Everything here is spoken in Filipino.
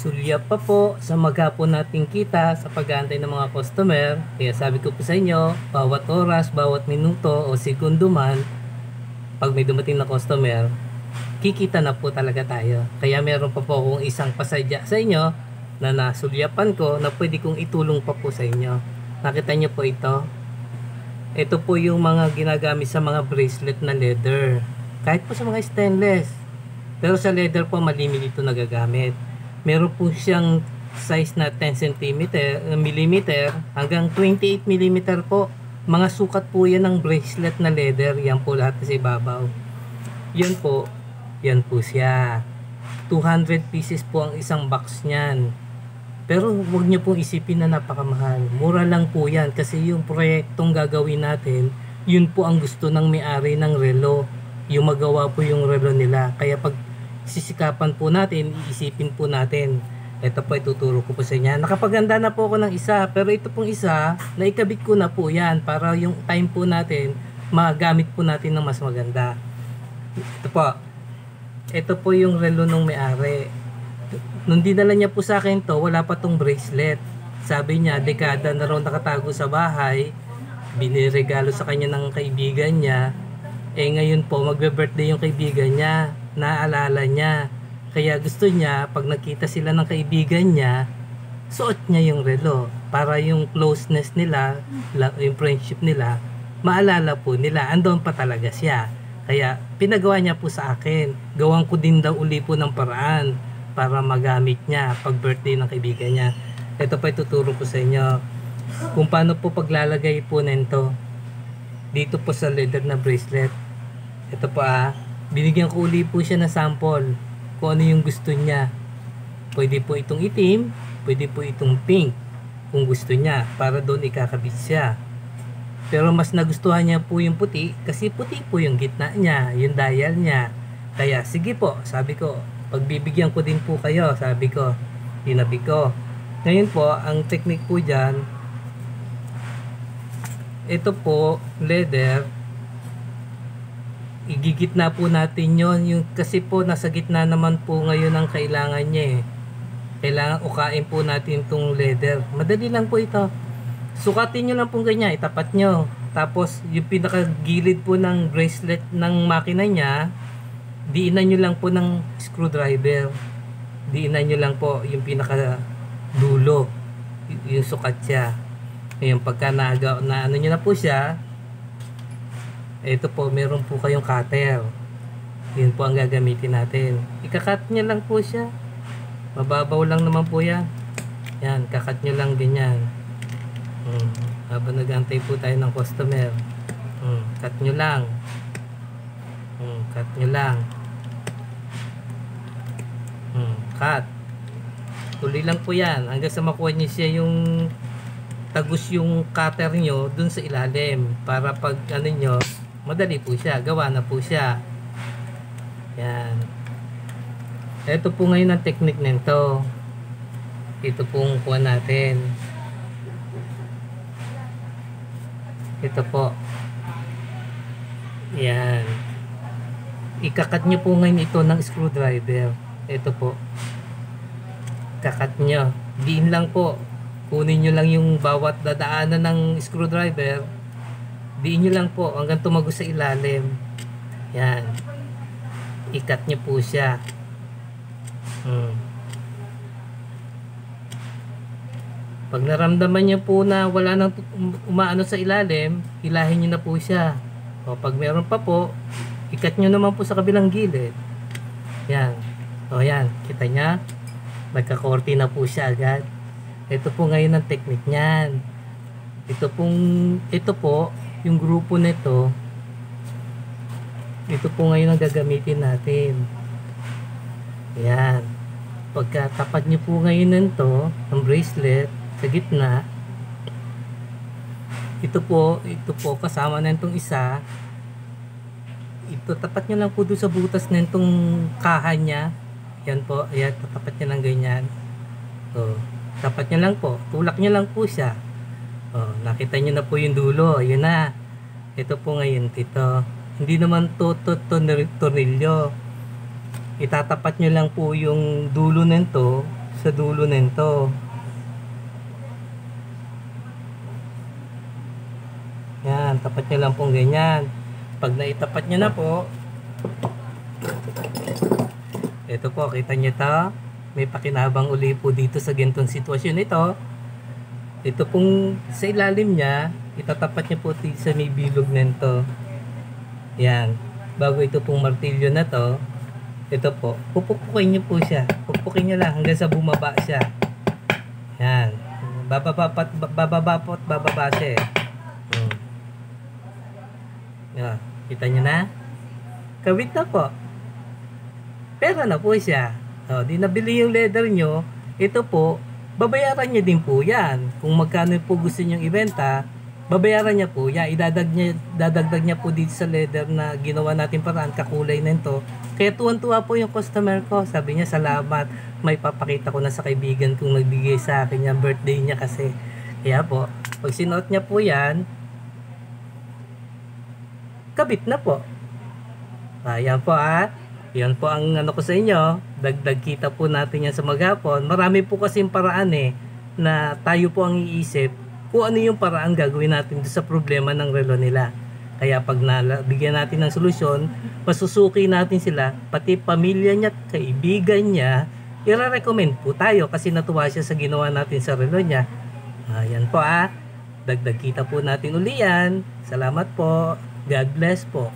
Sulyap pa po sa maghapon nating kita sa pag-aantay ng mga customer. Kaya sabi ko po sa inyo, bawat oras, bawat minuto o segundo man, pag may dumating na customer, kikita na po talaga tayo. Kaya meron pa po akong isang pasadya sa inyo na nasulyapan ko na pwede kong itulong pa po sa inyo. Nakita nyo po ito? Ito po yung mga ginagamit sa mga bracelet na leather. Kahit po sa mga stainless. Pero sa leather po, malimit ito nagagamit. Meron po siyang size na 10 millimeter hanggang 28 millimeter po. Mga sukat po yan ng bracelet na leather. Yan po lahat sa ibabaw. Yan po. Yan po siya. 200 pieces po ang isang box niyan. Pero huwag niyo pong isipin na napakamahal. Mura lang po yan kasi yung proyektong gagawin natin, yun po ang gusto ng may-ari ng relo. Yung magawa po yung relo nila. Kaya pag sisikapan po natin, iisipin po natin. Ito po, ituturo ko po sa inyo. Nakapaganda na po ako ng isa, pero ito pong isa, naikabit ko na po yan para yung time po natin, magamit po natin ng mas maganda. Ito po. Ito po yung relo ng may-ari. Nung dinala niya po sa akin to, wala pa tong bracelet. Sabi niya, dekada na raw nakatago sa bahay. Biniregalo sa kanya ng kaibigan niya. Ngayon po, magbe-birthday yung kaibigan niya. Naalala niya. Kaya gusto niya, pag nakita sila ng kaibigan niya, suot niya yung relo. Para yung closeness nila, yung friendship nila, maalala po nila. Andun pa talaga siya. Kaya pinagawa niya po sa akin. Gawan ko din daw uli po ng paraan para magamit niya pag birthday ng kaibigan niya. Ito pa ituturo ko sa inyo kung paano po paglalagay po nito dito po sa leather na bracelet. Ito po binigyan ko uli po siya ng sample kung ano yung gusto niya. Pwede po itong itim, pwede po itong pink kung gusto niya, para doon ikakabit siya. Pero mas nagustuhan niya po yung puti kasi puti po yung gitna niya, yung dial niya. Kaya sige po, sabi ko, pagbibigyan ko din po kayo, sabi ko, tinabi ko. Ngayon po, ang technique po dyan, ito po, leather, igigitna po natin yon, yung kasi po nasa gitna naman po ngayon ang kailangan niya Kailangan ukain po natin itong leather. Madali lang po ito. Sukatin nyo lang po ganyan, itapat nyo. Tapos yung pinakagilid po ng bracelet ng makina niya, diinan nyo lang po ng screwdriver. Diinan nyo lang po yung pinaka dulo, yung sukat siya. Ngayon pagka na ano nyo na po siya, ito po, meron po kayong cutter. Yun po ang gagamitin natin. Ikakat nyo lang po siya. Mababaw lang naman po yan. Yan, kakat nyo lang ganyan. Habang nag-antay po tayo ng customer, cut nyo lang. Cut nyo lang. Cut. Tuloy lang po yan hanggang sa makuha nyo siya yung tagus yung cutter nyo dun sa ilalim, para pag ano nyo, madali po siya, gawa na po siya. Yan. Ito po ngayon ang technique nito. Ito pong kuha natin. Ito po. Yan. Ikakat nyo po ngayon ito ng screwdriver. Ito po. Kakat nyo. Diin lang po. Kunin nyo lang yung bawat dadaanan ng screwdriver. Diin nyo lang po hanggang tumagos sa ilalim. Yan. Ikat nyo po siya. Pag naramdaman nyo po na wala nang umaano sa ilalim, hilahin nyo na po siya. O pag meron pa po, ikat nyo naman po sa kabilang gilid. Yan. O yan, kita nya, nagkakorte na po siya agad. Ito po ngayon ang technique niyan. Ito po, yung grupo nito, ito po ngayon ang gagamitin natin. Yan. Pagka tapat nyo po ngayon nito, ang bracelet, sa gitna, ito po kasama na itong isa. Ito, tapat nyo lang po doon sa butas na itong kaha nya. Yan po, ayan, tapat nyo lang ganyan. Tapat nyo lang po, tulak nyo lang po siya. Nakita nyo na po yung dulo, yun na. Ito po ngayon, ito. Hindi naman to tornilyo. Itatapat nyo lang po yung dulo nito sa dulo nito. Yan, tapat nyo lang pong ganyan. Pag naitapat nyo na po, ito po, kita nyo to, may pakinabang uli po dito sa gintong sitwasyon ito. Ito pong sa ilalim niya, itatapat nyo po sa may bilog nito. Yan, bago ito pong martilyo na to, ito po, pupukin nyo po siya. Pupukin nyo lang hanggang sa bumaba siya. Yan, bababa siya eh. Yan, kita nyo na? Kawit na po. Pera na po siya. O, di nabili yung leather nyo, ito po, babayaran nyo din po yan. Kung magkano po gusto nyo ibenta, babayaran niya po yan. Dadagdag niya po dito sa leather na ginawa natin paraan, kakulay na ito. Kaya tuwan-tuwa po yung customer ko. Sabi niya, salamat. May papakita ko na sa kaibigan kong nagbigay sa akin yung birthday niya kasi. Kaya po, pag sinuot niya po yan, kabit na po. Ayan po yan po ang ano ko sa inyo. Dagdag kita po natin yan sa maghapon. Marami po kasing paraan na tayo po ang iisip kung ano yung paraan gagawin natin sa problema ng relo nila. Kaya pag bigyan natin ng solusyon, masusuki natin sila, pati pamilya niya at kaibigan niya, i-recommend po tayo kasi natuwa siya sa ginawa natin sa relo niya. Ayan po dagdag kita po natin uli yan. Salamat po. God bless po.